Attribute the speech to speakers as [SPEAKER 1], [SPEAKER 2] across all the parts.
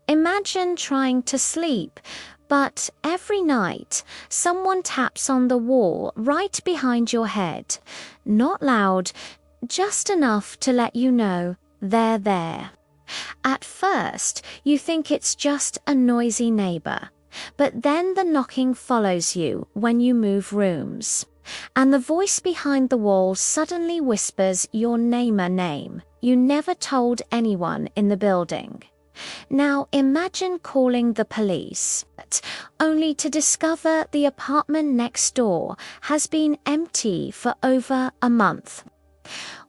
[SPEAKER 1] Imagine trying to sleep, but every night someone taps on the wall right behind your head. Not loud, just enough to let you know they're there. At first, you think it's just a noisy neighbor, but then the knocking follows you when you move rooms, and the voice behind the wall suddenly whispers your name you never told anyone in the building. Now imagine calling the police, only to discover the apartment next door has been empty for over a month.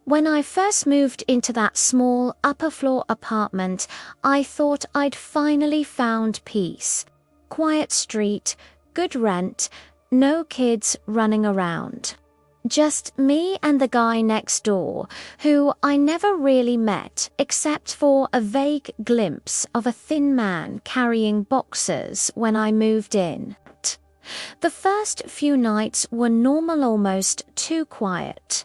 [SPEAKER 1] When I first moved into that small upper floor apartment, I thought I'd finally found peace. Quiet street, good rent, no kids running around. Just me and the guy next door, who I never really met except for a vague glimpse of a thin man carrying boxes when I moved in. The first few nights were normal, almost too quiet.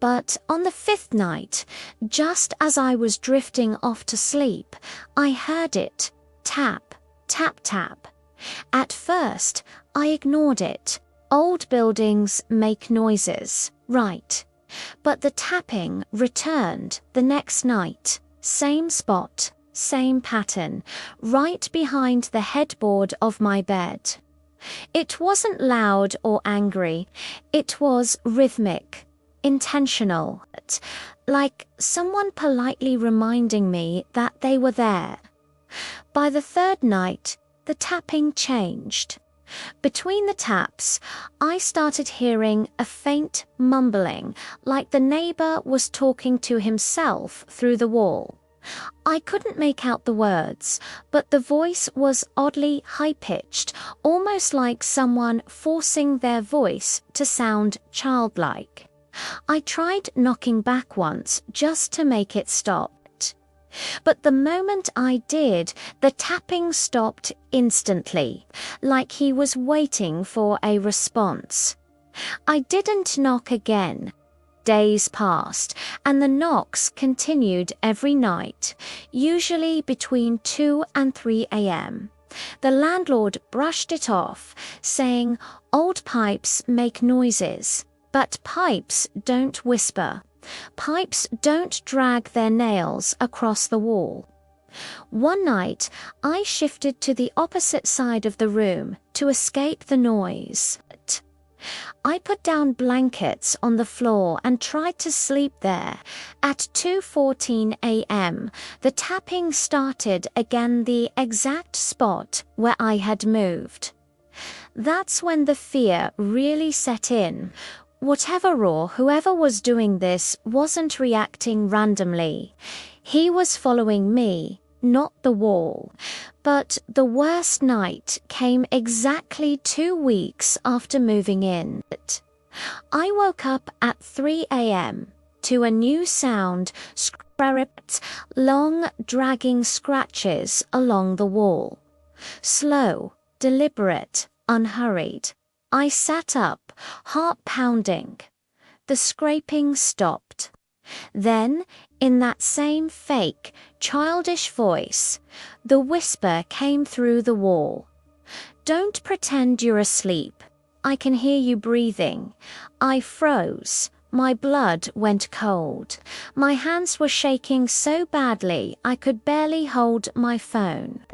[SPEAKER 1] But on the fifth night, just as I was drifting off to sleep, I heard it. Tap, tap, tap. At first, I ignored it. Old buildings make noises, right? But the tapping returned the next night. Same spot, same pattern, right behind the headboard of my bed. It wasn't loud or angry. It was rhythmic, intentional, like someone politely reminding me that they were there. By the third night, the tapping changed. Between the taps, I started hearing a faint mumbling, like the neighbor was talking to himself through the wall. I couldn't make out the words, but the voice was oddly high-pitched, almost like someone forcing their voice to sound childlike. I tried knocking back once just to make it stop. But the moment I did, the tapping stopped instantly, like he was waiting for a response. I didn't knock again. Days passed, and the knocks continued every night, usually between 2 and 3 a.m. The landlord brushed it off, saying, "Old pipes make noises, but pipes don't whisper. Pipes don't drag their nails across the wall." One night, I shifted to the opposite side of the room to escape the noise. I put down blankets on the floor and tried to sleep there. At 2:14 a.m., the tapping started again, the exact spot where I had moved. That's when the fear really set in. Whatever or whoever was doing this wasn't reacting randomly. He was following me, not the wall. But the worst night came exactly 2 weeks after moving in. I woke up at 3 a.m. to a new sound, script, long, dragging scratches along the wall. Slow, deliberate, unhurried. I sat up, heart pounding. The scraping stopped. Then, in that same fake, childish voice, the whisper came through the wall. "Don't pretend you're asleep. I can hear you breathing." I froze. My blood went cold. My hands were shaking so badly I could barely hold my phone.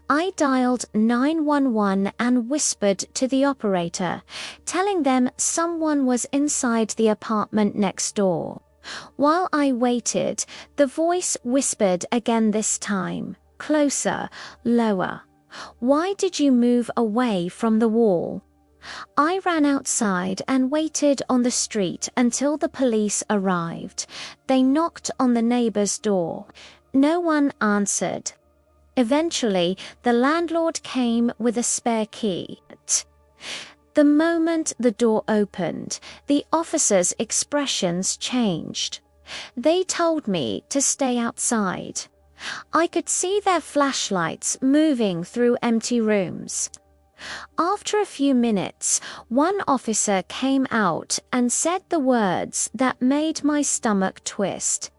[SPEAKER 1] I dialed 911 and whispered to the operator, telling them someone was inside the apartment next door. While I waited, the voice whispered again, this time, closer, lower. "Why did you move away from the wall?" I ran outside and waited on the street until the police arrived. They knocked on the neighbor's door. No one answered. Eventually, the landlord came with a spare key. The moment the door opened, the officers' expressions changed. They told me to stay outside. I could see their flashlights moving through empty rooms. After a few minutes, one officer came out and said the words that made my stomach twist.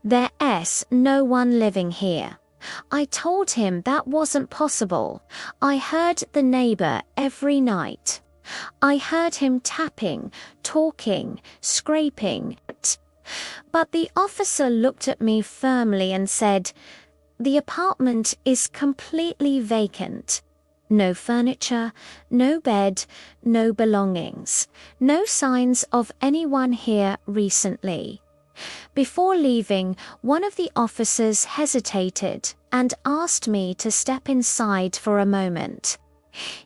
[SPEAKER 1] "There's no one living here." I told him that wasn't possible. I heard the neighbor every night. I heard him tapping, talking, scraping. But the officer looked at me firmly and said, "The apartment is completely vacant. No furniture, no bed, no belongings, no signs of anyone here recently." Before leaving, one of the officers hesitated and asked me to step inside for a moment.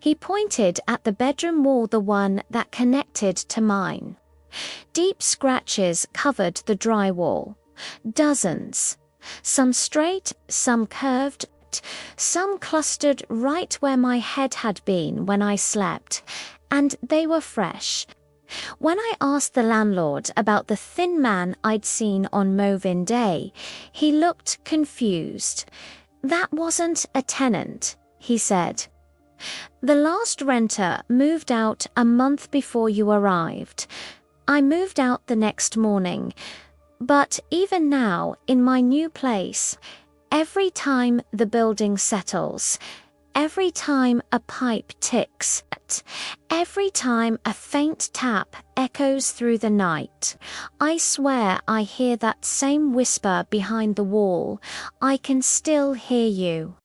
[SPEAKER 1] He pointed at the bedroom wall, the one that connected to mine. Deep scratches covered the drywall. Dozens. Some straight, some curved, some clustered right where my head had been when I slept, and they were fresh. When I asked the landlord about the thin man I'd seen on move-in day, he looked confused. "That wasn't a tenant," he said. "The last renter moved out a month before you arrived. I moved out the next morning. But even now, in my new place, every time the building settles, every time a pipe ticks, every time a faint tap echoes through the night, I swear I hear that same whisper behind the wall. I can still hear you."